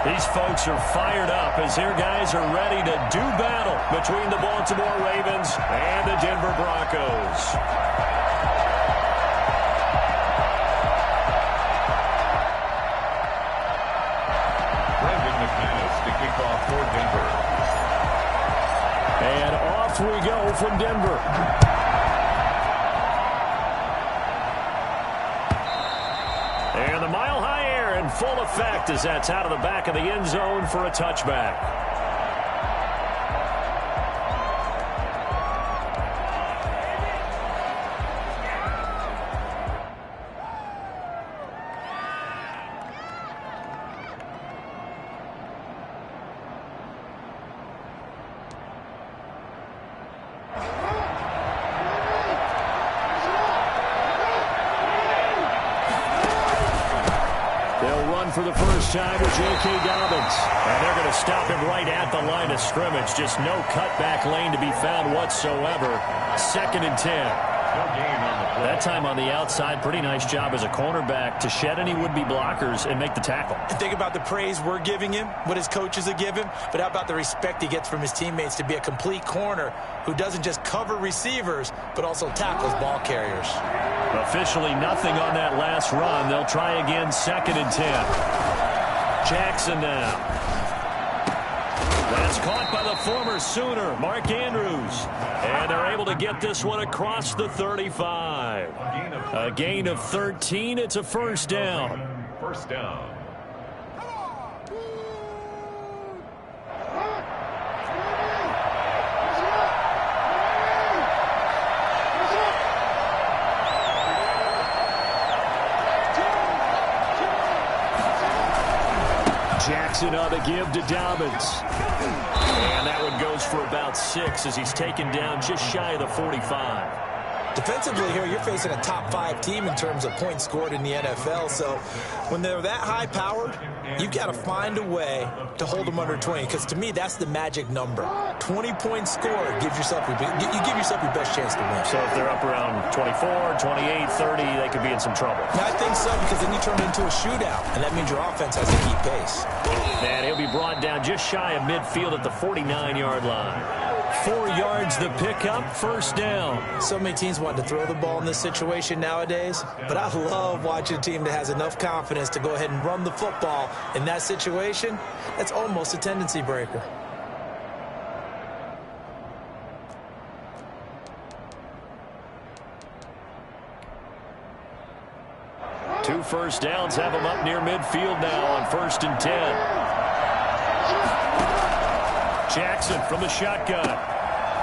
These folks are fired up as their guys are ready to do battle between the Baltimore Ravens and the Denver Broncos. To kick off for Denver. And off we go from Denver. And the mile-high air in full effect as that's out of the back of the end zone for a touchback. For the first time with J.K. Dobbins. And they're going to stop him right at the line of scrimmage. Just no cutback lane to be found whatsoever. 2nd and 10. That time on the outside, pretty nice job as a cornerback to shed any would-be blockers and make the tackle. And think about the praise we're giving him, what his coaches are giving, but how about the respect he gets from his teammates to be a complete corner who doesn't just cover receivers, but also tackles ball carriers. Officially nothing on that last run. They'll try again, 2nd and 10. Jackson now. That's caught by the former Sooner, Mark Andrews. And they're able to get this one across the 35. A gain of 13. It's a first down. First down. Jackson on the give to Dobbins. And that one goes for about 6 as he's taken down just shy of the 45. Defensively here, you're facing a top-5 team in terms of points scored in the NFL. So when they're that high-powered, you've got to find a way to hold them under 20. Because to me, that's the magic number. 20 points scored gives yourself you give yourself your best chance to win. So if they're up around 24, 28, 30, they could be in some trouble. Yeah, I think so, because then you turn it into a shootout, and that means your offense has to keep pace. And he'll be brought down just shy of midfield at the 49-yard line. 4 yards the pickup, first down. So many teams want to throw the ball in this situation nowadays, but I love watching a team that has enough confidence to go ahead and run the football in that situation. That's almost a tendency breaker. Two first downs have them up near midfield now on 1st and 10. Jackson from the shotgun.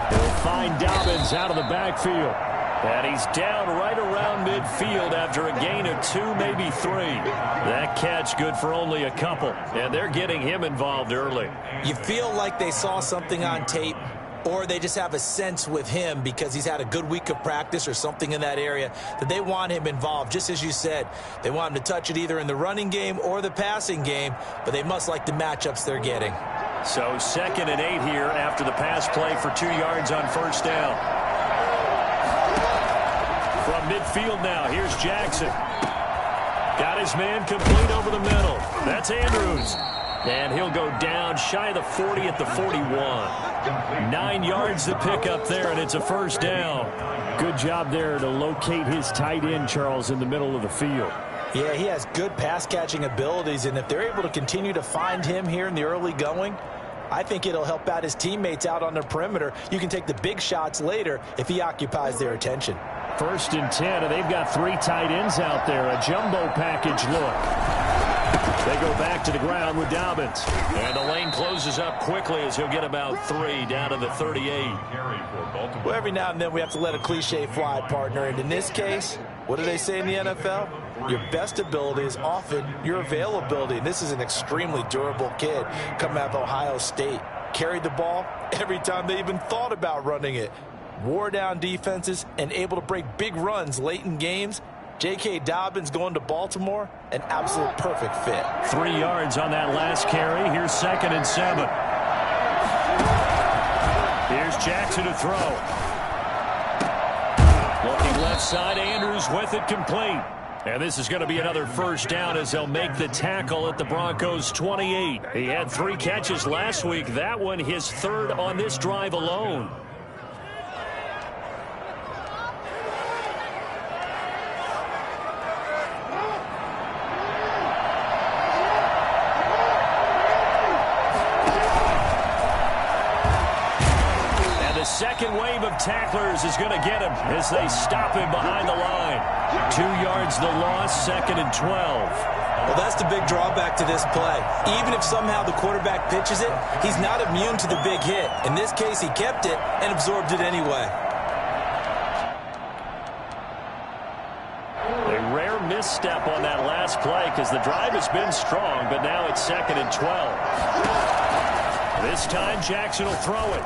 He'll find Dobbins out of the backfield. And he's down right around midfield after a gain of 2, maybe 3. That catch good for only a couple. And they're getting him involved early. You feel like they saw something on tape, or they just have a sense with him because he's had a good week of practice or something in that area that they want him involved. Just as you said, they want him to touch it either in the running game or the passing game, but they must like the matchups they're getting. So 2nd and 8 here after the pass play for 2 yards on first down. From midfield now, here's Jackson. Got his man complete over the middle. That's Andrews. And he'll go down shy of the 40 at the 41. 9 yards to pick up there, and it's a first down. Good job there to locate his tight end, Charles, in the middle of the field. Yeah, he has good pass-catching abilities, and if they're able to continue to find him here in the early going, I think it'll help out his teammates out on the perimeter. You can take the big shots later if he occupies their attention. 1st and 10, and they've got 3 tight ends out there. A jumbo package look. They go back to the ground with Dobbins. And the lane closes up quickly as he'll get about 3 down to the 38. Well, every now and then we have to let a cliche fly, partner. And in this case, what do they say in the NFL? Your best ability is often your availability. And this is an extremely durable kid coming out of Ohio State. Carried the ball every time they even thought about running it. Wore down defenses and able to break big runs late in games. J.K. Dobbins going to Baltimore, an absolute perfect fit. 3 yards on that last carry. Here's 2nd and 7. Here's Jackson to throw. Looking left side, Andrews with it complete. And this is going to be another first down as they'll make the tackle at the Broncos' 28. He had 3 catches last week. That one his 3rd on this drive alone. Second wave of tacklers is going to get him as they stop him behind the line. 2 yards the loss, 2nd and 12. Well, that's the big drawback to this play. Even if somehow the quarterback pitches it, he's not immune to the big hit. In this case, he kept it and absorbed it anyway. A rare misstep on that last play because the drive has been strong, but now it's 2nd and 12. This time, Jackson will throw it.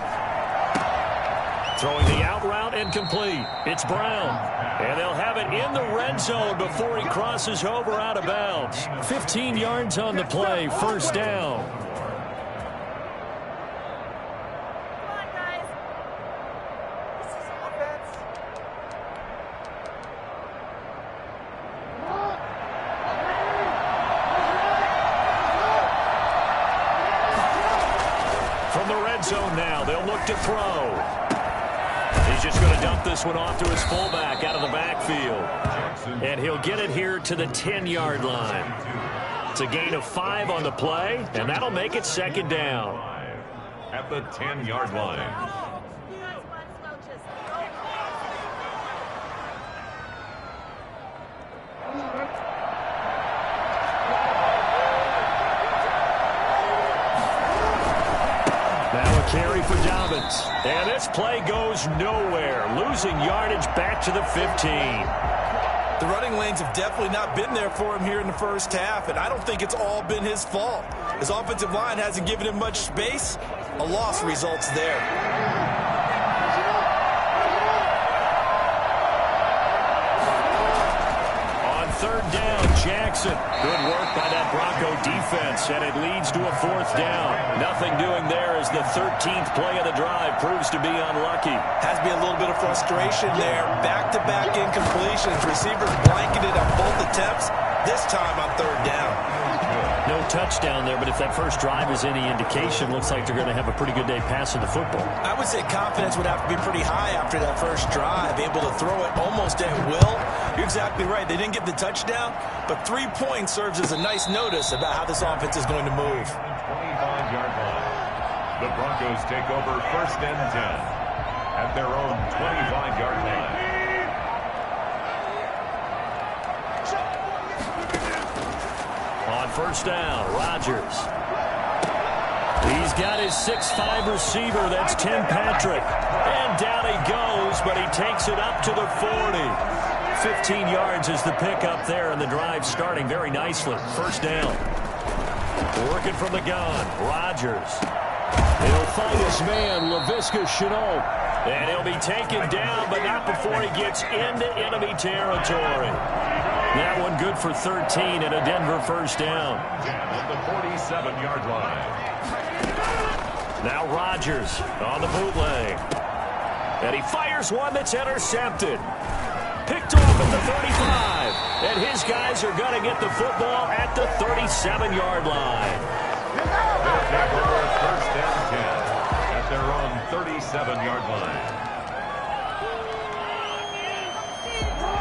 Throwing the out route and complete. It's Brown. And they'll have it in the red zone before he crosses over out of bounds. 15 yards on the play. First down. From the red zone now, they'll look to throw. He's just going to dump this one off to his fullback out of the backfield. And he'll get it here to the 10-yard line. It's a gain of 5 on the play, and that'll make it 2nd down. At the 10-yard line. Carry for Dobbins. And this play goes nowhere. Losing yardage back to the 15. The running lanes have definitely not been there for him here in the first half, and I don't think it's all been his fault. His offensive line hasn't given him much space. A loss results there. On 3rd down, Jackson. Good work by that Bronco defense, and it leads to a 4th down. Nothing doing there as the 13th play of the drive proves to be unlucky. Has to be a little bit of frustration there. Back-to-back incompletions. Receivers blanketed on both attempts, this time on 3rd down. No touchdown there, but if that first drive is any indication, looks like they're going to have a pretty good day passing the football. I would say confidence would have to be pretty high after that first drive, able to throw it almost at will. You're exactly right. They didn't get the touchdown, but 3 points serves as a nice notice about how this offense is going to move. 25-yard line. The Broncos take over 1st and 10 at their own 25-yard line. On 1st down, Rodgers. He's got his 6'5 receiver. That's Tim Patrick. And down he goes, but he takes it up to the 40. 15 yards is the pickup there, and the drive starting very nicely. 1st down. Working from the gun, Rodgers. He'll find his man, Laviska Shenault. And he'll be taken down, but not before he gets into enemy territory. That one good for 13 and a Denver 1st down. At the 47-yard line. Now Rodgers on the bootleg. And he fires one that's intercepted. Picked off at the 35. And his guys are going to get the football at the 37-yard line. They'll take over 1st and 10 at their own 37-yard line.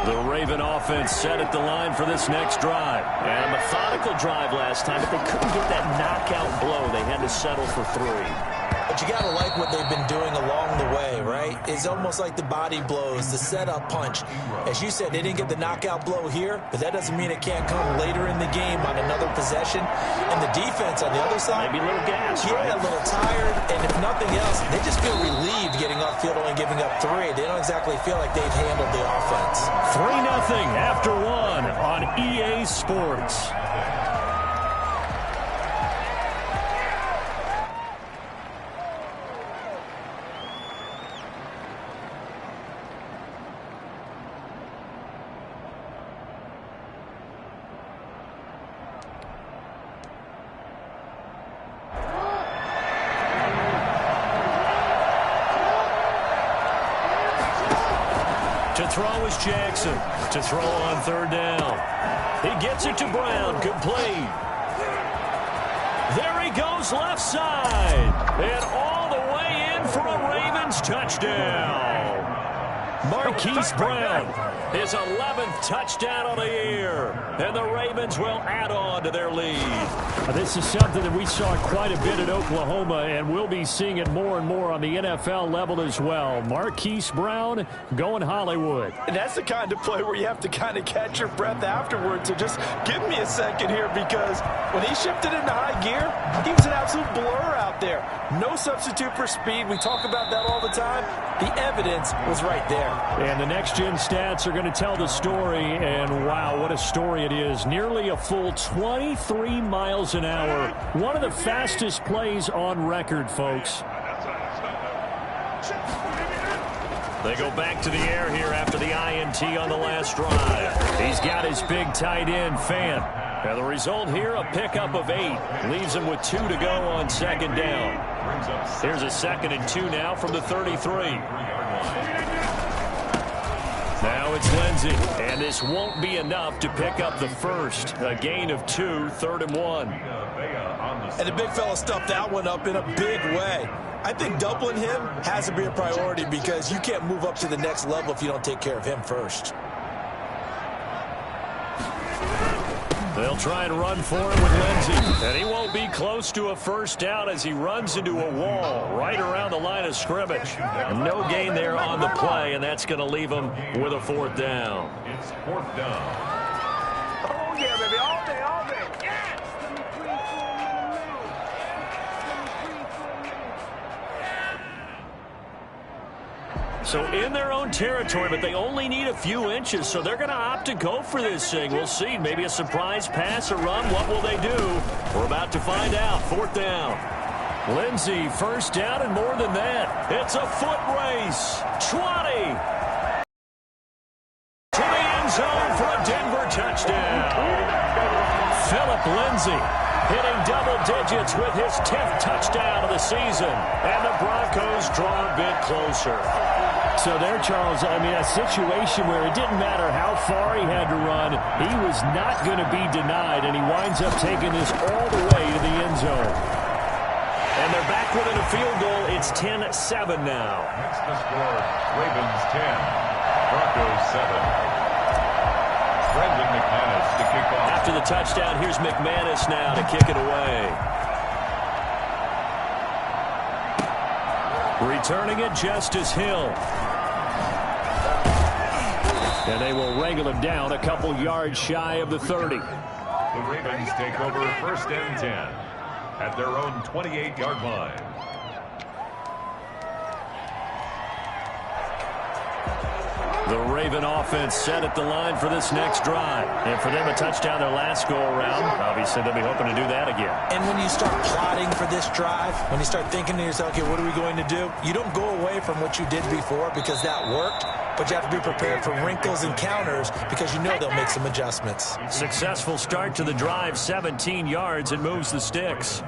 The Raven offense set at the line for this next drive. And a methodical drive last time, but they couldn't get that knockout blow. They had to settle for 3. But you got to like what they've been doing along the way, right? It's almost like the body blows, the setup punch. As you said, they didn't get the knockout blow here, but that doesn't mean it can't come later in the game on another possession. And the defense on the other side, maybe a little gas, yeah, right? A little tired. And if nothing else, they just feel relieved getting upfield only giving up 3. They don't exactly feel like they've handled the offense. 3-0 after 1 on EA Sports. To throw is Jackson. To throw on third down. He gets it to Brown. Complete. There he goes left side. And all the way in for a Ravens touchdown. Marquise Brown, his 11th touchdown of the year. And the Ravens will add on to their lead. This is something that we saw quite a bit at Oklahoma, and we'll be seeing it more and more on the NFL level as well. Marquise Brown going Hollywood. And that's the kind of play where you have to kind of catch your breath afterwards. So just give me a second here, because when he shifted into high gear, he was an absolute blur out there. No substitute for speed. We talk about that all the time. The evidence was right there. And the next-gen stats are going to tell the story, and wow, what a story it is. Nearly a full 23 miles an hour. One of the fastest plays on record, folks. They go back to the air here after the INT on the last drive. He's got his big tight end, Fant. And the result here, a pickup of 8. Leaves him with 2 to go on second down. Here's a 2nd and 2 now from the 33. Now it's Lindsey, and this won't be enough to pick up the first. A gain of 2, 3rd and 1. And the big fella stuffed that one up in a big way. I think doubling him has to be a priority, because you can't move up to the next level if you don't take care of him first. They'll try and run for him with Lindsey. And he won't be close to a first down as he runs into a wall right around the line of scrimmage. No gain there on the play, and that's going to leave him with a 4th down. It's 4th down. Oh, yeah, baby. All day, all day. Yeah! So in their own territory, but they only need a few inches, so they're going to opt to go for this thing. We'll see. Maybe a surprise pass or run. What will they do? We're about to find out. 4th down. Lindsey, first down and more than that. It's a foot race. 20. To the end zone for a Denver touchdown. Phillip Lindsey hitting double digits with his 10th touchdown of the season. And the Broncos draw a bit closer. So there, Charles, I mean, a situation where it didn't matter how far he had to run, he was not going to be denied, and he winds up taking this all the way to the end zone. And they're back within a field goal. It's 10-7 now. That's the score. Ravens 10, Broncos 7. Brendan McManus to kick off. After the touchdown, here's McManus now to kick it away. Returning it, Justice Hill. And they will wrangle him down a couple yards shy of the 30. The Ravens take over 1st and 10 at their own 28-yard line. The Raven offense set at the line for this next drive. And for them, a touchdown their last go-around. Obviously, they'll be hoping to do that again. And when you start plotting for this drive, when you start thinking to yourself, okay, what are we going to do? You don't go away from what you did before, because that worked. But you have to be prepared for wrinkles and counters, because you know they'll make some adjustments. Successful start to the drive, 17 yards, and moves the sticks.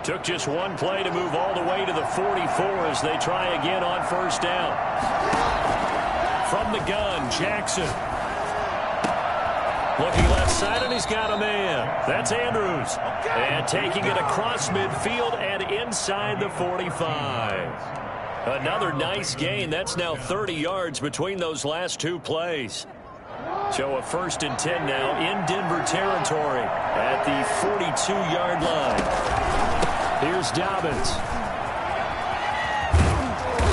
Took just one play to move all the way to the 44 as they try again on first down. From the gun, Jackson. Looking left side, and he's got a man. That's Andrews. And taking it across midfield and inside the 45. Another nice gain. That's now 30 yards between those last 2 plays. So a 1st and 10 now in Denver territory at the 42-yard line. Here's Dobbins.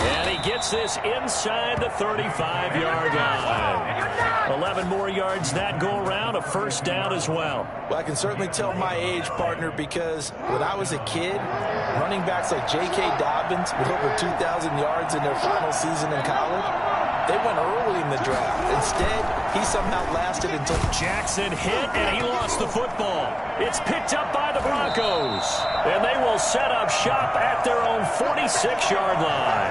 And he gets this inside the 35-yard line. 11 more yards that go around, a first down as well. Well, I can certainly tell my age, partner, because when I was a kid, running backs like J.K. Dobbins with over 2,000 yards in their final season in college, they went early in the draft. Instead, he somehow lasted until Jackson hit, and he lost the football. It's picked up by the Broncos, and they will set up shop at their own 46-yard line.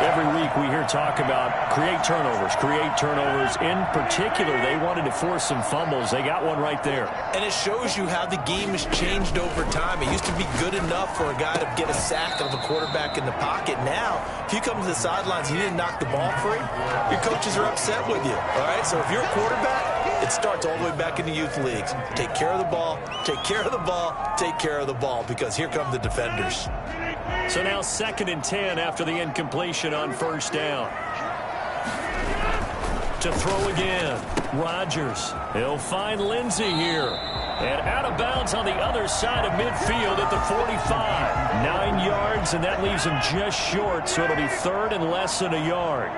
Every week we hear talk about create turnovers. In particular, they wanted to force some fumbles. They got one right there. And it shows you how the game has changed over time. It used to be good enough for a guy to get a sack of a quarterback in the pocket. Now, if you come to the sidelines and you didn't knock the ball free, your coaches are upset with you. All right, so if you're a quarterback, it starts all the way back in the youth leagues. Take care of the ball, take care of the ball, take care of the ball, because here come the defenders. So now 2nd and 10 after the incompletion on 1st down. To throw again, Rodgers. He'll find Lindsey here. And out of bounds on the other side of midfield at the 45. 9 yards, and that leaves him just short, so it'll be 3rd and less than a yard.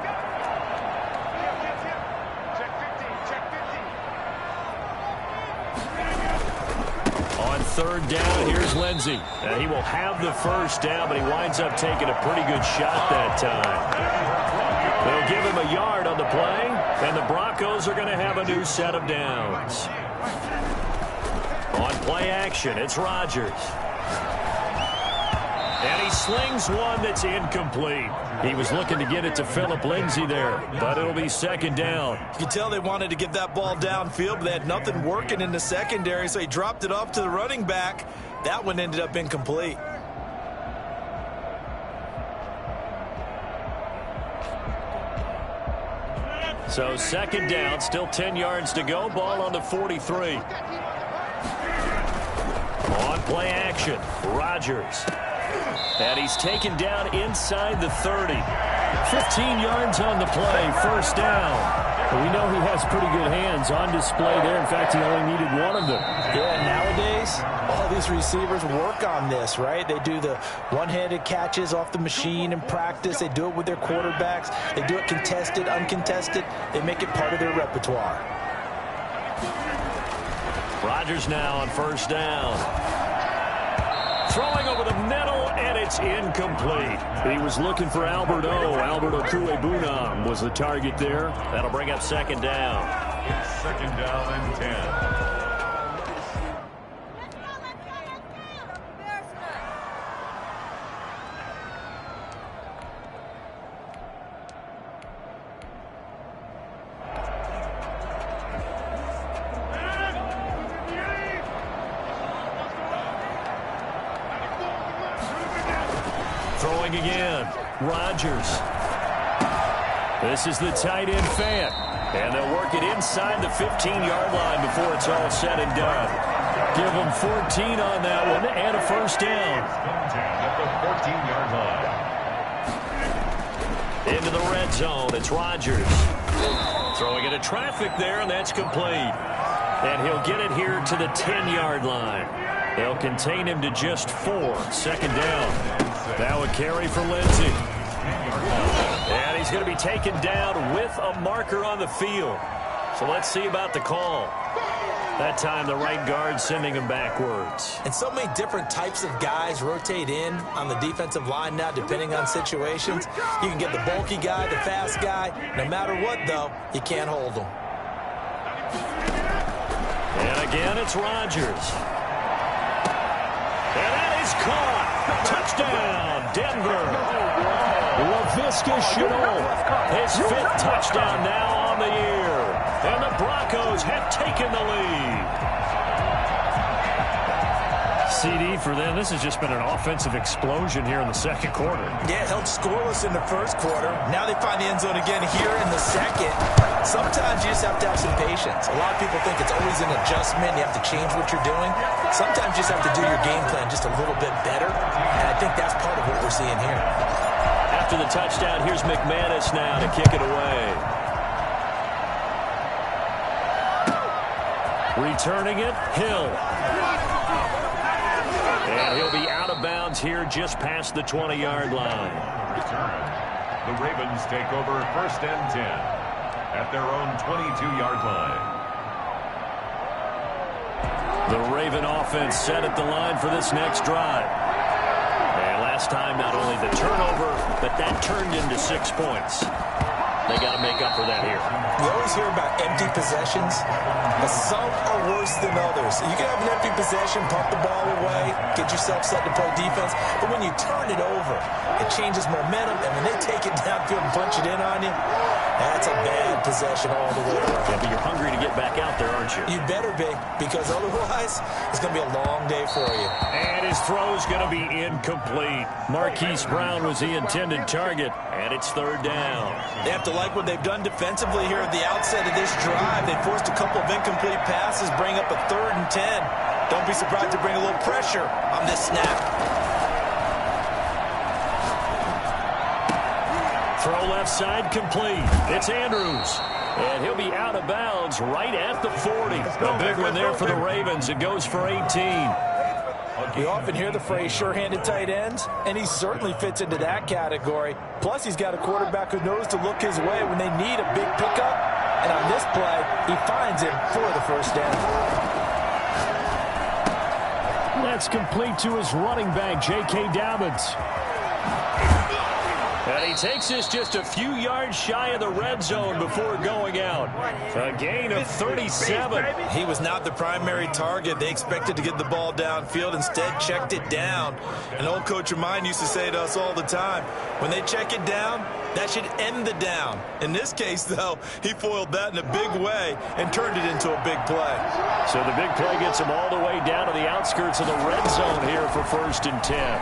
On 3rd down, here's Lindsey. He will have the 1st down, but he winds up taking a pretty good shot that time. They'll give him a yard on the play, and the Broncos are going to have a new set of downs. On play action, it's Rodgers. And he slings one that's incomplete. He was looking to get it to Phillip Lindsay there, but it'll be 2nd down. You can tell they wanted to get that ball downfield, but they had nothing working in the secondary, so he dropped it off to the running back. That one ended up incomplete. So 2nd down, still 10 yards to go. Ball on the 43. On play action, Rodgers. And he's taken down inside the 30. 15 yards on the play, 1st down. And we know he has pretty good hands on display there. In fact, he only needed one of them. Yeah, nowadays, all these receivers work on this, right? They do the one-handed catches off the machine in practice. They do it with their quarterbacks. They do it contested, uncontested. They make it part of their repertoire. Rodgers now on 1st down. Throwing over the middle, and it's incomplete. He was looking for Albert Okuebunam was the target there. That'll bring up 2nd down. It's 2nd down and 10. Throwing again, Rodgers. This is the tight end Fant. And they'll work it inside the 15-yard line before it's all said and done. Give them 14 on that one and a 1st down. At the 14-yard line. Into the red zone, it's Rodgers. Throwing into traffic there, and that's complete. And he'll get it here to the 10-yard line. They'll contain him to just 4. 2nd down. That would carry for Lindsey. And he's going to be taken down with a marker on the field. So let's see about the call. That time the right guard sending him backwards. And so many different types of guys rotate in on the defensive line now, depending on situations. You can get the bulky guy, the fast guy. No matter what, though, you can't hold them. And again, it's Rodgers. And that is caught. Touchdown, Denver. Laviska Shenault, his 5th touchdown now on the year. And the Broncos have taken the lead. CD for them. This has just been an offensive explosion here in the 2nd quarter. Yeah, held scoreless in the 1st quarter. Now they find the end zone again here in the 2nd. Sometimes you just have to have some patience. A lot of people think it's always an adjustment. You have to change what you're doing. Sometimes you just have to do your game plan just a little bit better. And I think that's part of what we're seeing here. After the touchdown, here's McManus now to kick it away. Returning it, Hill. And he'll be out of bounds here just past the 20-yard line. Return. The Ravens take over 1st and 10 at their own 22-yard line. The Raven offense set at the line for this next drive. And last time, not only the turnover, but that turned into 6 points. They got to make up for that here. You always hear about empty possessions, but some are worse than others. You can have an empty possession, pump the ball away, get yourself set to play defense, but when you turn it over, it changes momentum, and when they take it downfield and punch it in on you, that's a bad possession all the way around. Yeah, but you're hungry to get back out there, aren't you? You better be, because otherwise, it's going to be a long day for you. And his throw's going to be incomplete. Marquise Brown was the intended target, and it's third down. They have to like what they've done defensively here at the outset of this drive. They forced a couple of incomplete passes, bring up a 3rd and 10. Don't be surprised to bring a little pressure on this snap. Throw left side complete. It's Andrews. And he'll be out of bounds right at the 40. A big one there for the Ravens. It goes for 18. We often hear the phrase sure-handed tight ends, and he certainly fits into that category. Plus, he's got a quarterback who knows to look his way when they need a big pickup. And on this play, he finds him for the first down. That's complete to his running back, J.K. Dobbins. And he takes this just a few yards shy of the red zone before going out. A gain of 37. He was not the primary target. They expected to get the ball downfield. Instead, checked it down. An old coach of mine used to say to us all the time, when they check it down, that should end the down. In this case, though, he foiled that in a big way and turned it into a big play. So the big play gets him all the way down to the outskirts of the red zone here for 1st and 10.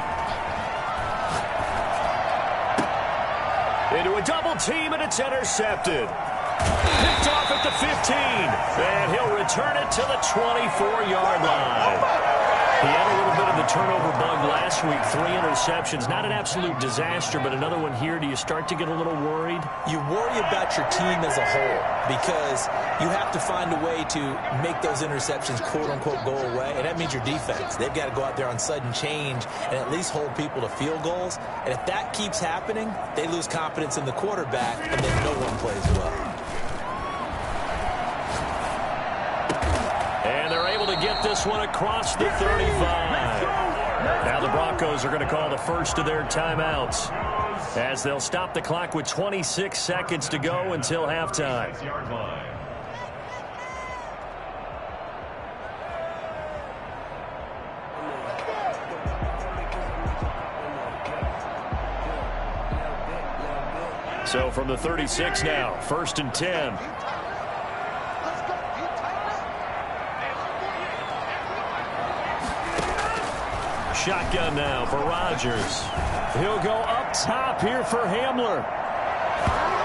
Into a double team, and it's intercepted. Picked off at the 15, and he'll return it to the 24-yard line. He had a little bit of the turnover bug last week, 3 interceptions. Not an absolute disaster, but another one here. Do you start to get a little worried? You worry about your team as a whole because you have to find a way to make those interceptions, quote-unquote, go away, and that means your defense. They've got to go out there on sudden change and at least hold people to field goals. And if that keeps happening, they lose confidence in the quarterback, and then no one plays well. And they're able to get this one across the 35. Now the Broncos are going to call the first of their timeouts as they'll stop the clock with 26 seconds to go until halftime. So from the 36 now, 1st and 10. Shotgun now for Rodgers. He'll go up top here for Hamler.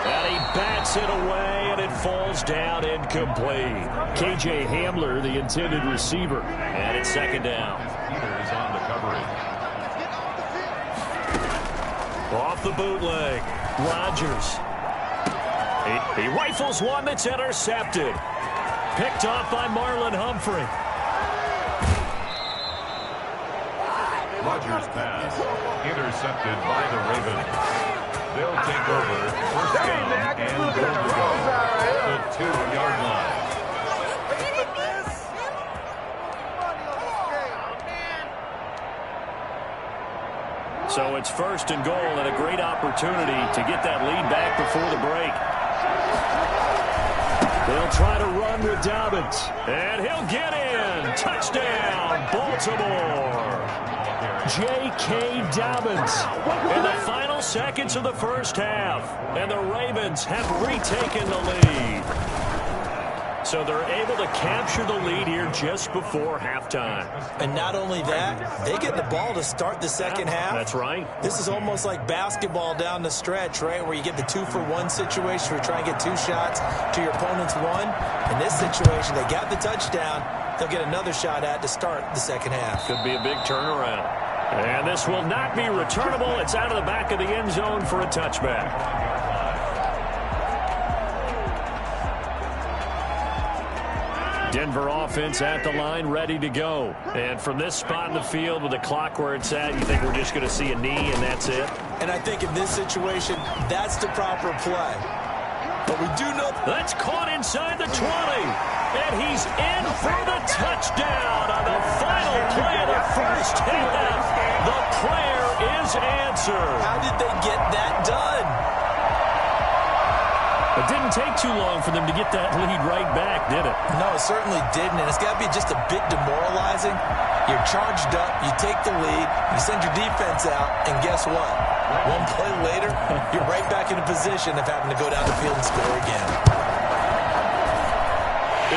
And he bats it away, and it falls down incomplete. K.J. Hamler, the intended receiver. And it's 2nd down. Peters on the coverage. Off the bootleg. Rodgers. He rifles one that's intercepted. Picked off by Marlon Humphrey. Rodgers' pass intercepted by the Ravens. They'll take over 1st down and goal to go. The 2-yard line. So it's 1st and goal and a great opportunity to get that lead back before the break. They'll try to run with Dobbins. And he'll get in. Touchdown, Baltimore. J.K. Dobbins in the final seconds of the first half. And the Ravens have retaken the lead. So they're able to capture the lead here just before halftime. And not only that, they get the ball to start the second half. That's right. This is almost like basketball down the stretch, right, where you get the 2-for-1 situation where you try and get 2 shots to your opponent's 1. In this situation, they got the touchdown. They'll get another shot at to start the second half. Could be a big turnaround. And this will not be returnable. It's out of the back of the end zone for a touchback. Denver offense at the line, ready to go. And from this spot in the field with the clock where it's at, you think we're just going to see a knee and that's it? And I think in this situation, that's the proper play. But we do know that's caught inside the 20. And he's in for the touchdown on the final play of the first half. The prayer is answered. How did they get that done? take too long for them to get that lead right back, did it? No, it certainly didn't, and it's got to be just a bit demoralizing. You're charged up, you take the lead, you send your defense out, and guess what? One play later, you're right back in a position of having to go down the field and score again.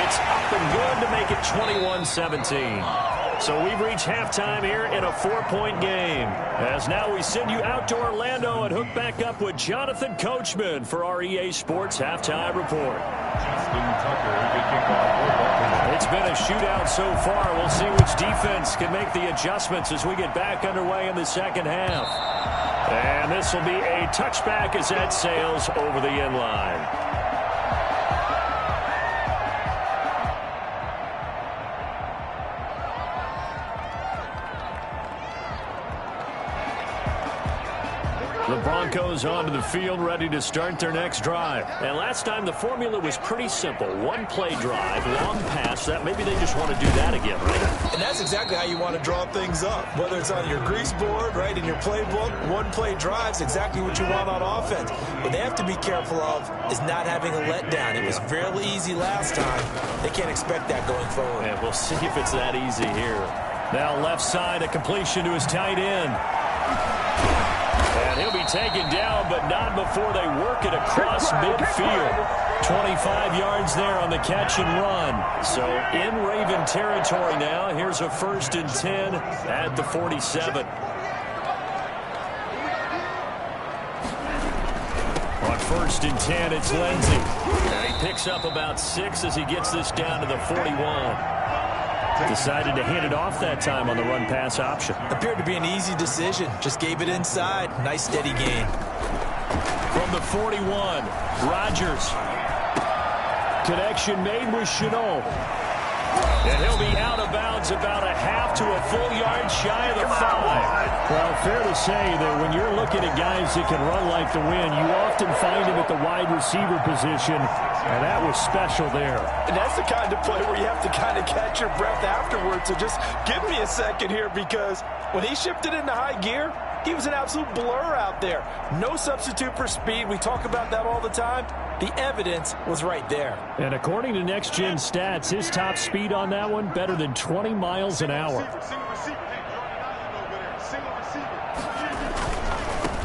It's up and good to make it 21-17. So we've reached halftime here in a 4-point game. As now we send you out to Orlando and hook back up with Jonathan Coachman for our EA Sports Halftime Report. It's been a shootout so far. We'll see which defense can make the adjustments as we get back underway in the second half. And this will be a touchback as that sails over the end line. The Broncos onto the field, ready to start their next drive. And last time, the formula was pretty simple. One-play drive, long pass. That maybe they just want to do that again, right? And that's exactly how you want to draw things up. Whether it's on your grease board, right, in your playbook, one-play drive's exactly what you want on offense. What they have to be careful of is not having a letdown. It was fairly easy last time. They can't expect that going forward. And we'll see if it's that easy here. Now left side, a completion to his tight end. And he'll be taken down, but not before they work it across midfield. 25 yards there on the catch and run. So in Raven territory now. Here's a 1st and 10 at the 47. On 1st and 10, it's Lindsey. And he picks up about 6 as he gets this down to the 41. Decided to hand it off that time on the run-pass option. Appeared to be an easy decision. Just gave it inside. Nice, steady gain. From the 41, Rodgers. Connection made with Chenault. And he'll be out of bounds about a half to a full yard shy of the 5. Well, fair to say that when you're looking at guys that can run like the wind, you often find them at the wide receiver position, and that was special there. And that's the kind of play where you have to kind of catch your breath afterwards. So just give me a second here, because when he shifted into high gear, he was an absolute blur out there. No substitute for speed. We talk about that all the time. The evidence was right there. And according to Next Gen Stats, his top speed on that one, better than 20 miles an hour.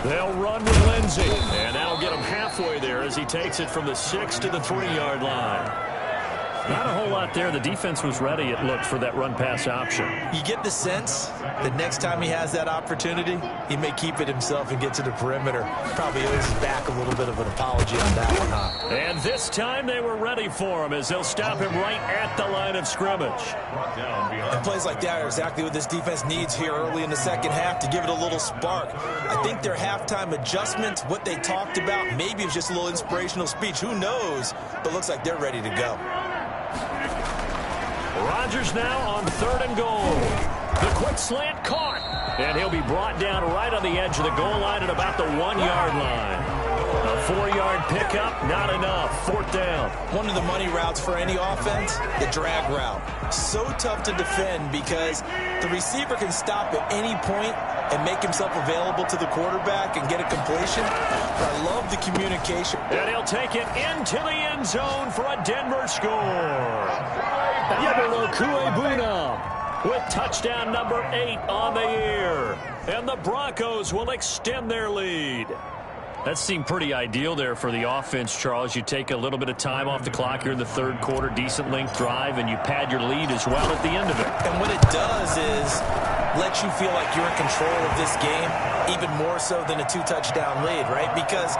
They'll run with Lindsey. And that'll get him halfway there as he takes it from the 6 to the 3-yard line. Not a whole lot there. The defense was ready, it looked, for that run-pass option. You get the sense that next time he has that opportunity, he may keep it himself and get to the perimeter. Probably owes his back a little bit of an apology on that one, huh? And this time they were ready for him as they'll stop him right at the line of scrimmage. And plays like that are exactly what this defense needs here early in the second half to give it a little spark. I think their halftime adjustments, what they talked about, maybe it was just a little inspirational speech. Who knows? But looks like they're ready to go. Rodgers now on 3rd and goal. The quick slant caught. And he'll be brought down right on the edge of the goal line at about the 1-yard line. A 4-yard pickup, not enough. 4th down. One of the money routes for any offense, the drag route. So tough to defend because the receiver can stop at any point and make himself available to the quarterback and get a completion. But I love the communication. And he'll take it into the end zone for a Denver score. Kuebuna with touchdown number 8 on the year. And the Broncos will extend their lead. That seemed pretty ideal there for the offense, Charles. You take a little bit of time off the clock here in the 3rd quarter, decent length drive, and you pad your lead as well at the end of it. And what it does is let you feel like you're in control of this game, even more so than a 2-touchdown lead, right? Because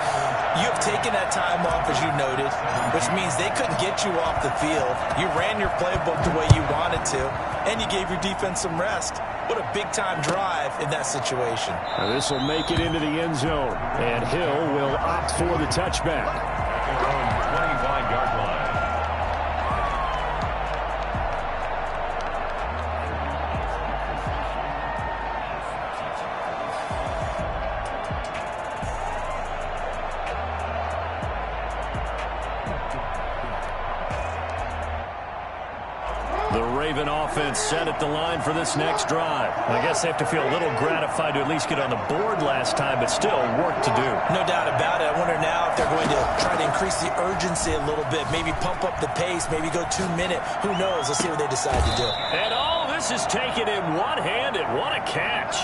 you have taken that time off, as you noted, which means they couldn't get you off the field. You ran your playbook the way you wanted to, and you gave your defense some rest. What a big-time drive in that situation. This will make it into the end zone, and Hill will opt for the touchback. From 25-yard line. Raven offense set at the line for this next drive. I guess they have to feel a little gratified to at least get on the board last time, but still work to do. No doubt about it. I wonder now if they're going to try to increase the urgency a little bit, maybe pump up the pace, maybe go 2-minute. Who knows? Let's see what they decide to do. And all this is taken in one-handed. What a catch.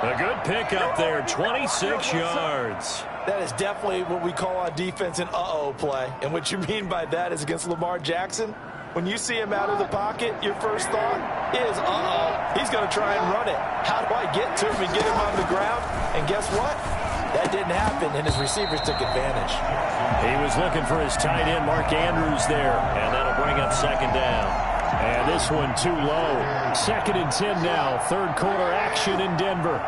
A good pickup there, 26 yards. That is definitely what we call on defense an uh-oh play. And what you mean by that is against Lamar Jackson, when you see him out of the pocket, your first thought is, uh-oh, he's going to try and run it. How do I get to him and get him on the ground? And guess what? That didn't happen, and his receivers took advantage. He was looking for his tight end, Mark Andrews, there, and that'll bring up second down. And this one too low. 2nd and 10 now. Third quarter action in Denver.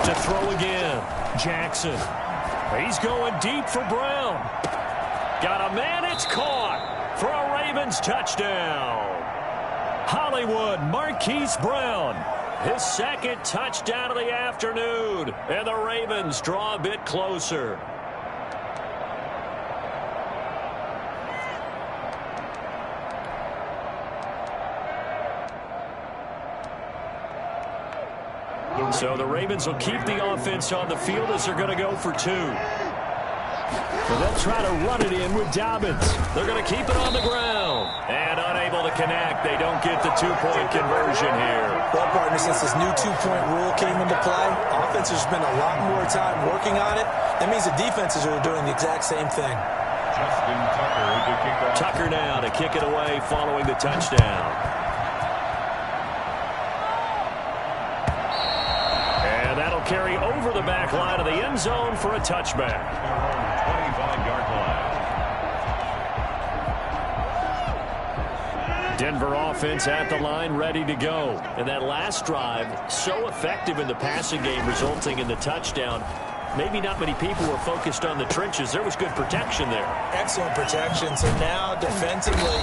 To throw again. Jackson. He's going deep for Brown. Got a man. It's caught for a Ravens touchdown. Hollywood Marquise Brown. His 2nd touchdown of the afternoon. And the Ravens draw a bit closer. So the Ravens will keep the offense on the field as they're going to go for 2. So they'll try to run it in with Dobbins. They're going to keep it on the ground. And unable to connect. They don't get the 2-point conversion here. Well, partner, since this new 2-point rule came into play, offense has spent a lot more time working on it. That means the defenses are doing the exact same thing. Justin Tucker to kick off. Tucker now to kick it away following the touchdown. And that'll carry over the back line of the end zone for a touchback. 25-yard line. Denver offense at the line, ready to go. And that last drive, so effective in the passing game, resulting in the touchdown. Maybe not many people were focused on the trenches. There was good protection there. Excellent protection. So now defensively,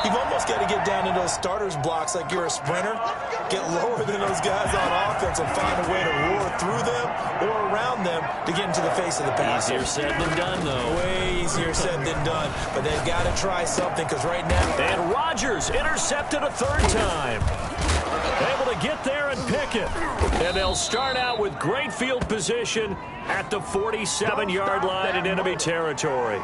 you've almost got to get down into those starters blocks like you're a sprinter. Get lower than those guys on offense and find a way to roar through them or around them to get into the face of the passer. Easier said than done, though. Way easier said than done. But they've got to try something because right now... And Rodgers intercepted a 3rd time. Able to get there and pick it. And they'll start out with great field position at the 47-yard line in enemy territory.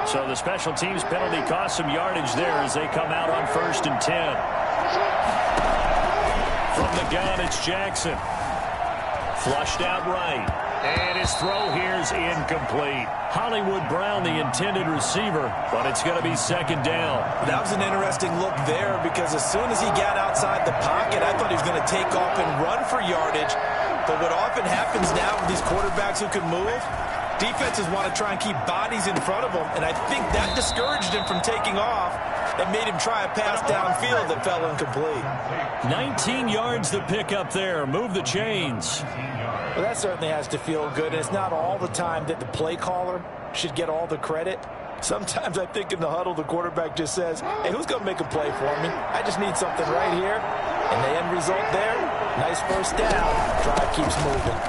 So the special teams penalty cost some yardage there as they come out on 1st and 10. From the gun, it's Jackson. Flushed out right. And his throw here is incomplete. Hollywood Brown, the intended receiver, but it's going to be 2nd down. That was an interesting look there because as soon as he got outside the pocket, I thought he was going to take off and run for yardage. But what often happens now with these quarterbacks who can move, defenses want to try and keep bodies in front of them, and I think that discouraged him from taking off and made him try a pass downfield that fell incomplete. 19 yards the pickup there. Move the chains. Well, that certainly has to feel good, and it's not all the time that the play caller should get all the credit. Sometimes I think in the huddle the quarterback just says, hey, who's going to make a play for me? I just need something right here. And the end result there, nice 1st down. Drive keeps moving.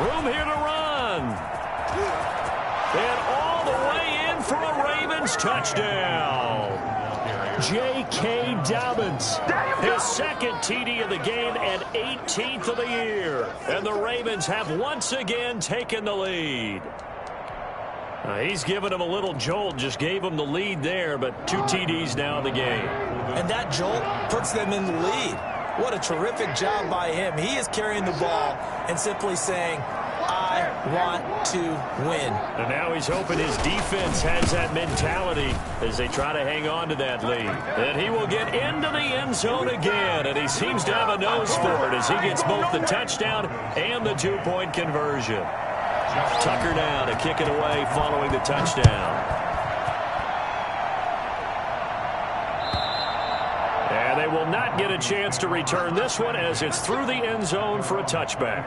Room here to run. And all the way in for a Ravens touchdown. J.K. Dobbins, his 2nd TD of the game and 18th of the year. And the Ravens have once again taken the lead. He's given him a little jolt, just gave him the lead there, but 2 TDs now in the game. And that jolt puts them in the lead. What a terrific job by him. He is carrying the ball and simply saying, I want to win. And now he's hoping his defense has that mentality as they try to hang on to that lead. And he will get into the end zone again, and he seems to have a nose for it as he gets both the touchdown and the 2-point conversion. Tucker now to kick it away following the touchdown. And they will not get a chance to return this one as it's through the end zone for a touchback.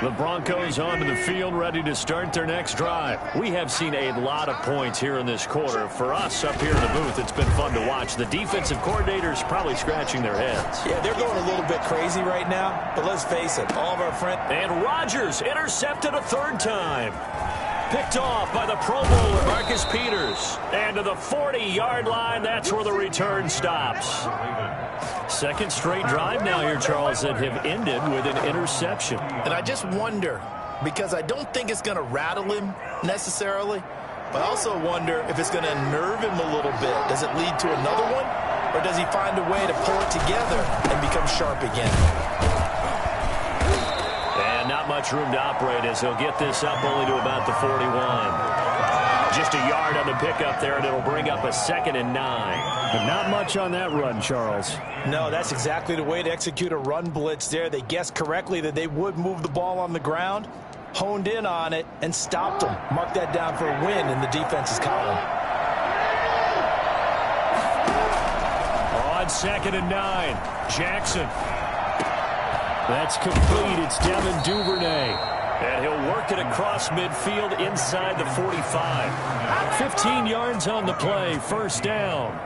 The Broncos onto the field, ready to start their next drive. We have seen a lot of points here in this quarter. For us up here in the booth, it's been fun to watch. The defensive coordinators probably scratching their heads. Yeah, they're going a little bit crazy right now, but let's face it, all of our friends... And Rodgers intercepted a third time. Picked off by the Pro Bowler, Marcus Peters. And to the 40-yard line, that's where the return stops. Second straight drive now here, Charles, that have ended with an interception. And I just wonder, because I don't think it's going to rattle him necessarily, but I also wonder if it's going to unnerve him a little bit. Does it lead to another one, or does he find a way to pull it together and become sharp again? And not much room to operate as he'll get this up only to about the 41. Just a yard on the pickup there, and it'll bring up a 2nd and 9. But not much on that run, Charles. No, that's exactly the way to execute a run blitz there. They guessed correctly that they would move the ball on the ground, honed in on it, and stopped them. Mark that down for a win in the defense's column. On 2nd and 9, Jackson. That's complete. It's Devin Duvernay. And he'll work it across midfield inside the 45. 15 yards on the play, first down.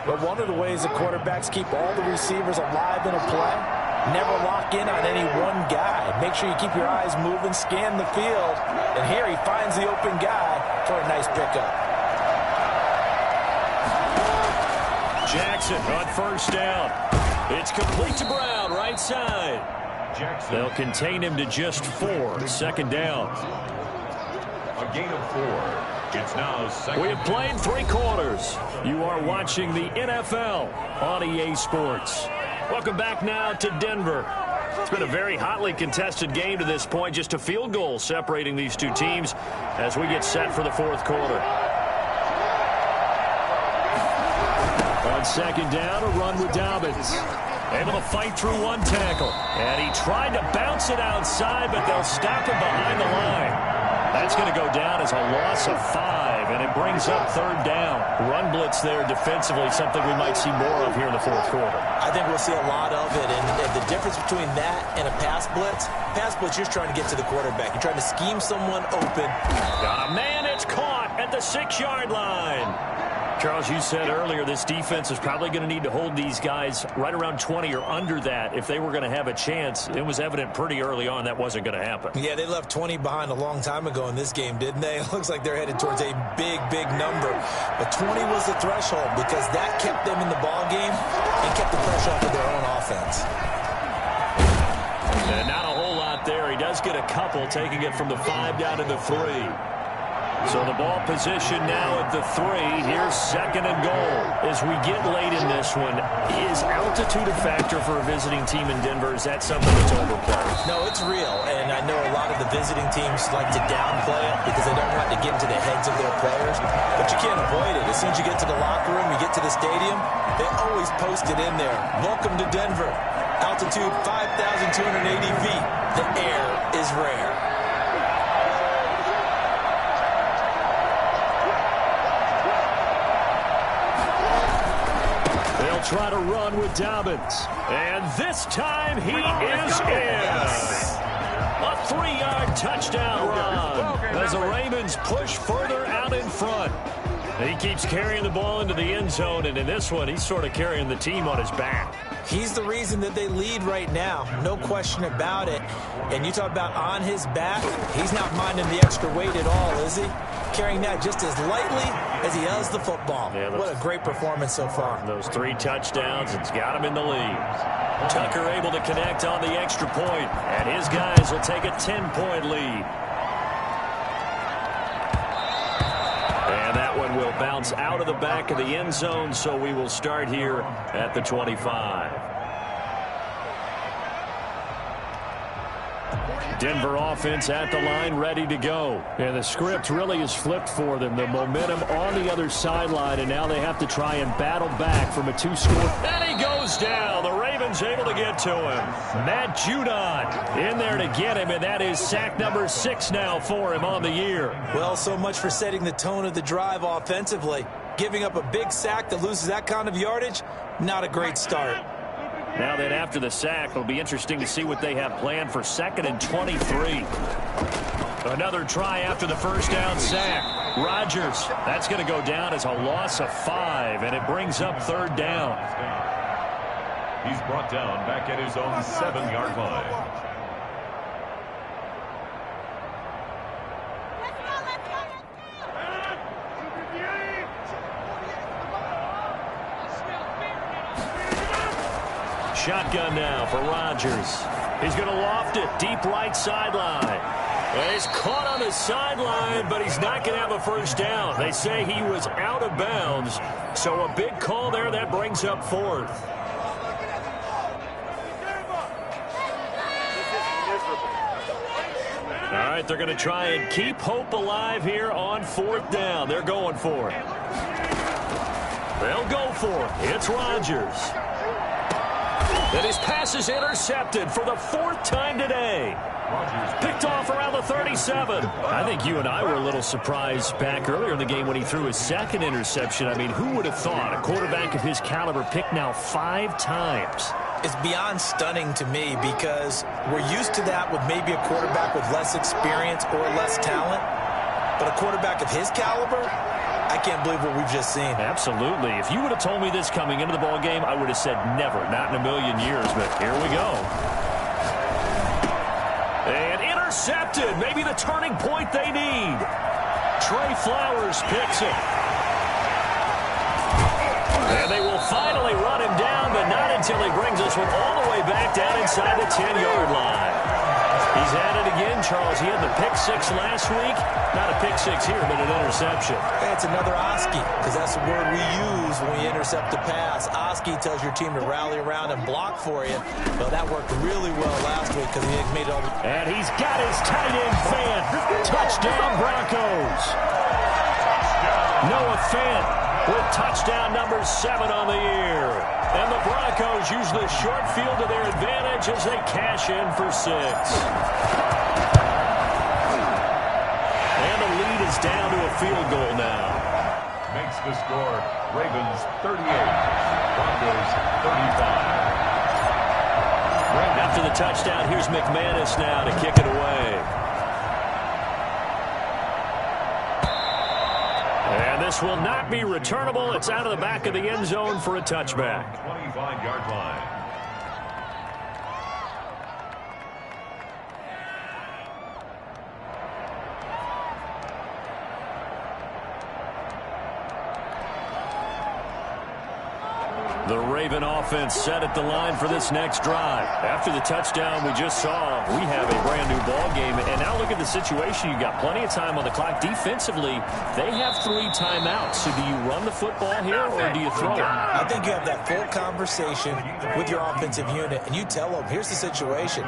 But one of the ways the quarterbacks keep all the receivers alive in a play, never lock in on any one guy. Make sure you keep your eyes moving, scan the field. And here he finds the open guy for a nice pickup. Jackson on first down. It's complete to Brown, right side. Jackson. They'll contain him to just 4. Second down. A gain of 4. It's now second. We have played 3 quarters. You are watching the NFL on EA Sports. Welcome back now to Denver. It's been a very hotly contested game to this point. Just a field goal separating these two teams as we get set for the 4th quarter. On second down, a run with Dobbins. Able to fight through one tackle. And he tried to bounce it outside, but they'll stop him behind the line. That's going to go down as a loss of 5, and it brings up 3rd down. Run blitz there defensively, something we might see more of here in the 4th quarter. I think we'll see a lot of it, and the difference between that and a pass blitz, you're just trying to get to the quarterback. You're trying to scheme someone open. Got a man, it's caught at the 6-yard line. Charles, you said earlier this defense is probably going to need to hold these guys right around 20 or under that if they were going to have a chance. It was evident pretty early on that wasn't going to happen. Yeah, they left 20 behind a long time ago in this game, didn't they? It looks like they're headed towards a big, big number. But 20 was the threshold because that kept them in the ball game and kept the pressure off of their own offense. And not a whole lot there. He does get a couple, taking it from the 5 down to the 3. So the ball position now at the 3. Here's 2nd and goal. As we get late in this one, is altitude a factor for a visiting team in Denver? Is that something that's overplayed? No, it's real. And I know a lot of the visiting teams like to downplay it because they don't want to get into the heads of their players. But you can't avoid it. As soon as you get to the locker room, you get to the stadium, they always post it in there. Welcome to Denver. Altitude 5,280 feet. The air is rare. Try to run with Dobbins. And this time he is in. A 3-yard touchdown run as the Ravens push further out in front. And he keeps carrying the ball into the end zone, and in this one, he's sort of carrying the team on his back. He's the reason that they lead right now. No question about it. And you talk about on his back, he's not minding the extra weight at all, is he? Carrying that just as lightly as he does the football. Yeah, what a great performance so far. Those 3 touchdowns, it's got him in the lead. Tucker able to connect on the extra point, and his guys will take a 10-point lead. And that one will bounce out of the back of the end zone, so we will start here at the 25. Denver offense at the line, ready to go. And the script really is flipped for them. The momentum on the other sideline, and now they have to try and battle back from a 2-score. And he goes down. The Ravens able to get to him. Matt Judon in there to get him, and that is sack number 6 now for him on the year. Well, so much for setting the tone of the drive offensively. Giving up a big sack that loses that kind of yardage, not a great start. Now then, after the sack, it'll be interesting to see what they have planned for 2nd and 23. Another try after the first down sack. Rodgers, that's going to go down as a loss of 5, and it brings up 3rd down. He's brought down back at his own 7-yard line. Shotgun now for Rodgers. He's going to loft it deep right sideline. He's caught on the sideline, but he's not going to have a first down. They say he was out of bounds, so a big call there. That brings up 4th. All right, they're going to try and keep hope alive here on 4th down. They're going for it. They'll go for it. It's Rodgers. And his pass is intercepted for the 4th time today. Picked off around the 37. I think you and I were a little surprised back earlier in the game when he threw his 2nd interception. I mean, who would have thought a quarterback of his caliber picked now 5 times? It's beyond stunning to me because we're used to that with maybe a quarterback with less experience or less talent. But a quarterback of his caliber, I can't believe what we've just seen. Absolutely. If you would have told me this coming into the ball game, I would have said never, not in a million years. But here we go. And intercepted. Maybe the turning point they need. Trey Flowers picks it. And they will finally run him down, but not until he brings this one all the way back down inside the 10-yard line. He's at it again, Charles. He had the pick 6 last week. Not a pick 6 here, but an interception. Hey, it's another Oski, because that's the word we use when we intercept the pass. Oski tells your team to rally around and block for you. Well, that worked really well last week because he made it all. And he's got his tight end fan. Touchdown, Broncos. Noah Fant with touchdown number 7 on the year. And the Broncos use the short field to their advantage as they cash in for 6. And the lead is down to a field goal now. Makes the score Ravens 38, Broncos 35. After the touchdown, here's McManus now to kick it away. And this will not be returnable. It's out of the back of the end zone for a touchback. 25-yard line. The Raven offense set at the line for this next drive. After the touchdown we just saw, we have a brand new ball game. And now look at the situation. You've got plenty of time on the clock. Defensively, they have 3 timeouts. So do you run the football here or do you throw it? I think you have that full conversation with your offensive unit, and you tell them, here's the situation.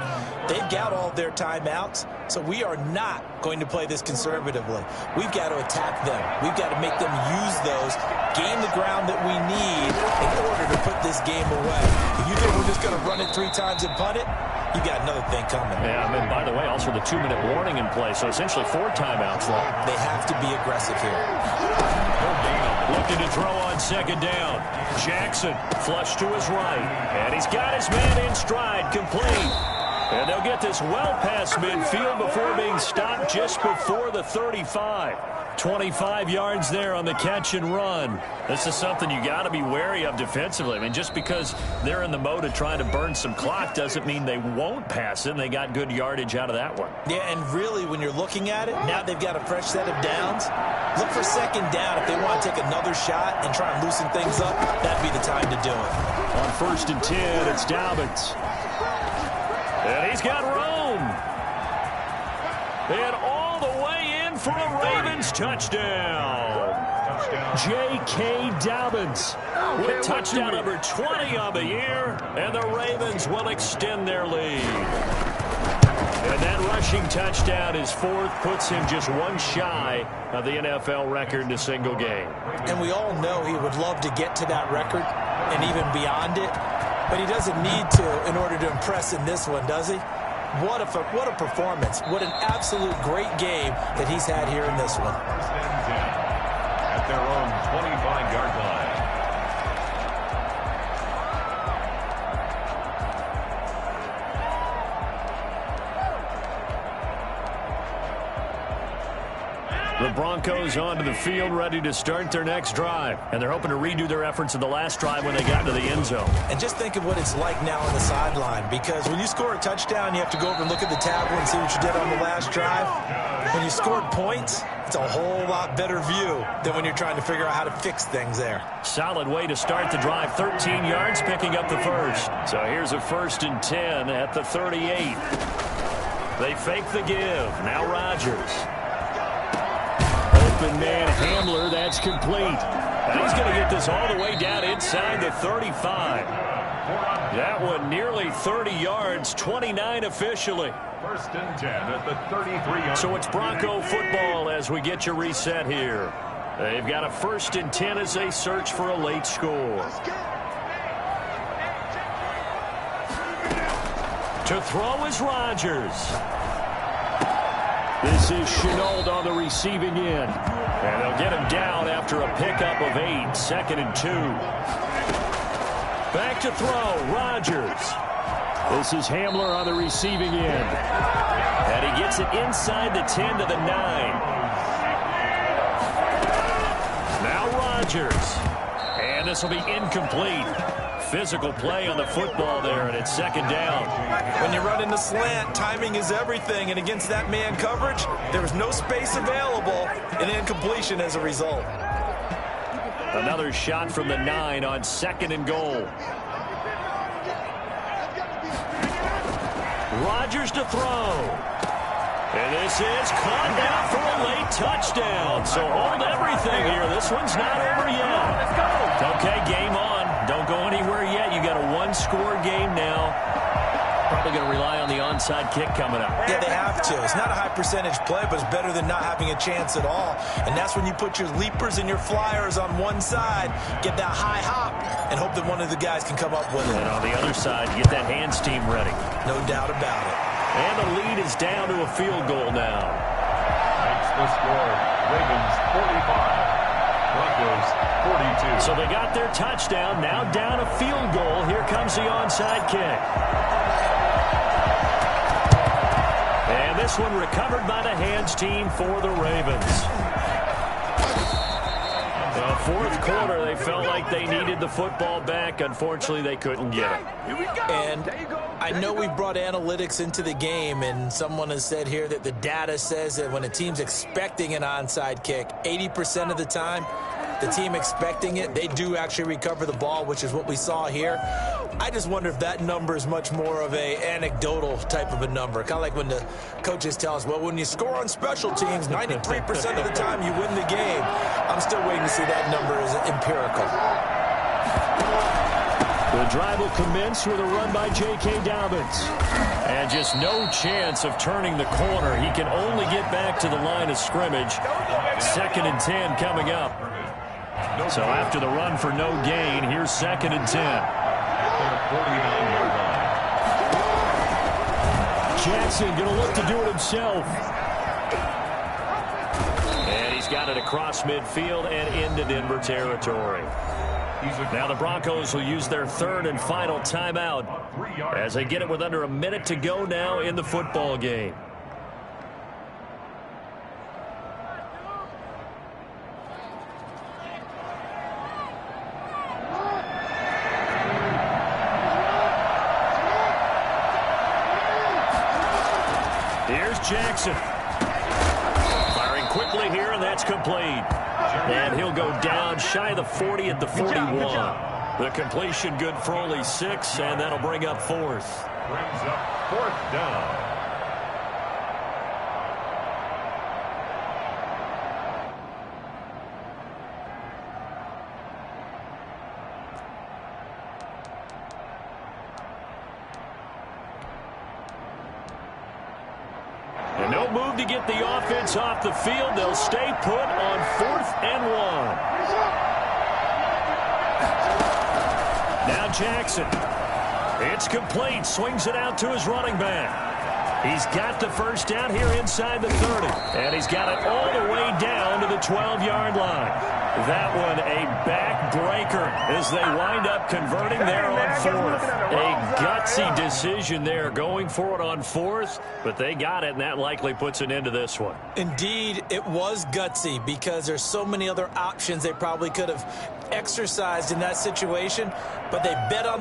They've got all their timeouts, so we are not going to play this conservatively. We've got to attack them. We've got to make them use those, gain the ground that we need in order to put this game away. If you think we're just going to run it 3 times and punt it, you got another thing coming. Yeah, I mean, by the way, also the 2-minute warning in play, so essentially 4 timeouts left. They have to be aggressive here. Looking to throw on 2nd down. Jackson flush to his right. And he's got his man in stride, complete. And they'll get this well past midfield before being stopped just before the 35. 25 yards there on the catch and run. This is something you got to be wary of defensively. I mean, just because they're in the mode of trying to burn some clock doesn't mean they won't pass it, and they got good yardage out of that one. Yeah, and really, when you're looking at it, now they've got a fresh set of downs. Look for 2nd down. If they want to take another shot and try and loosen things up, that'd be the time to do it. On 1st and 10, it's Dobbins. And he's got room. And all the way in for a Ravens touchdown. J.K. Dobbins with touchdown number 20 on the year. And the Ravens will extend their lead. And that rushing touchdown is 4th, puts him just 1 shy of the NFL record in a single game. And we all know he would love to get to that record and even beyond it. But he doesn't need to in order to impress in this one, does he? What a performance. What an absolute great game that he's had here in this one. At their own 25-yard line. The Broncos onto the field, ready to start their next drive. And they're hoping to redo their efforts in the last drive when they got into the end zone. And just think of what it's like now on the sideline, because when you score a touchdown, you have to go over and look at the tablet and see what you did on the last drive. When you scored points, it's a whole lot better view than when you're trying to figure out how to fix things there. Solid way to start the drive. 13 yards, picking up the first. So here's a 1st and 10 at the 38. They fake the give. Now Rodgers. Open man Hamler, that's complete. And he's going to get this all the way down inside the 35. That one nearly 30 yards, 29 officially. 1st and 10 at the 33-yard. So it's Bronco football as we get you reset here. They've got a 1st and 10 as they search for a late score. To throw is Rodgers. This is Chenault on the receiving end. And they'll get him down after a pickup of 8. 2nd and 2. Back to throw, Rodgers. This is Hamler on the receiving end. And he gets it inside the 10 to the 9. Now Rodgers. And this will be incomplete. Physical play on the football there, and it's 2nd down. When you run into slant, timing is everything, and against that man coverage, there was no space available, and incompletion as a result. Another shot from the 9 on 2nd and goal. Rodgers to throw. And this is caught out for a late touchdown. So hold everything here. This one's not over yet. Let's go. Okay, game on. Don't go anywhere yet. You got a 1-score game now. Probably going to rely on the onside kick coming up. Yeah, they have to. It's not a high percentage play, but it's better than not having a chance at all. And that's when you put your leapers and your flyers on one side, get that high hop, and hope that one of the guys can come up with it. And on the other side, get that hands team ready. No doubt about it. And the lead is down to a field goal now. Makes the score. Ravens 45. Broncos 42. So they got their touchdown. Now down a field goal. Here comes the onside kick. And this one recovered by the hands team for the Ravens. Fourth quarter, they felt like they needed the football back. Unfortunately, they couldn't get it. Here we go. And I know we've brought analytics into the game, and someone has said here that the data says that when a team's expecting an onside kick, 80% of the time, the team expecting it, they do actually recover the ball, which is what we saw here. I just wonder if that number is much more of a anecdotal type of a number. Kind of like when the coaches tell us, well, when you score on special teams, 93% of the time you win the game. I'm still waiting to see that number as empirical. The drive will commence with a run by J.K. Dobbins. And just no chance of turning the corner. He can only get back to the line of scrimmage. 2nd and 10 coming up. So after the run for no gain, here's 2nd and 10. 49-yard line. Jackson going to look to do it himself. And he's got it across midfield and into Denver territory. Now the Broncos will use their 3rd and final timeout as they get it with under a minute to go now in the football game. Here's Jackson. Firing quickly here, and that's complete. And he'll go down shy of the 40 at the 41. The completion good for only 6, and that'll bring up 4th. Brings up 4th down. And no move to get the offense off the field. They'll stay put on 4th and 1. Now Jackson. It's complete. Swings it out to his running back. He's got the first down here inside the 30. And he's got it all the way down to the 12-yard line. That one a backbreaker as they wind up converting there on fourth. A gutsy decision there going for it on fourth, but they got it, and that likely puts an end to this one. Indeed, it was gutsy because there's so many other options they probably could have exercised in that situation, but they bet on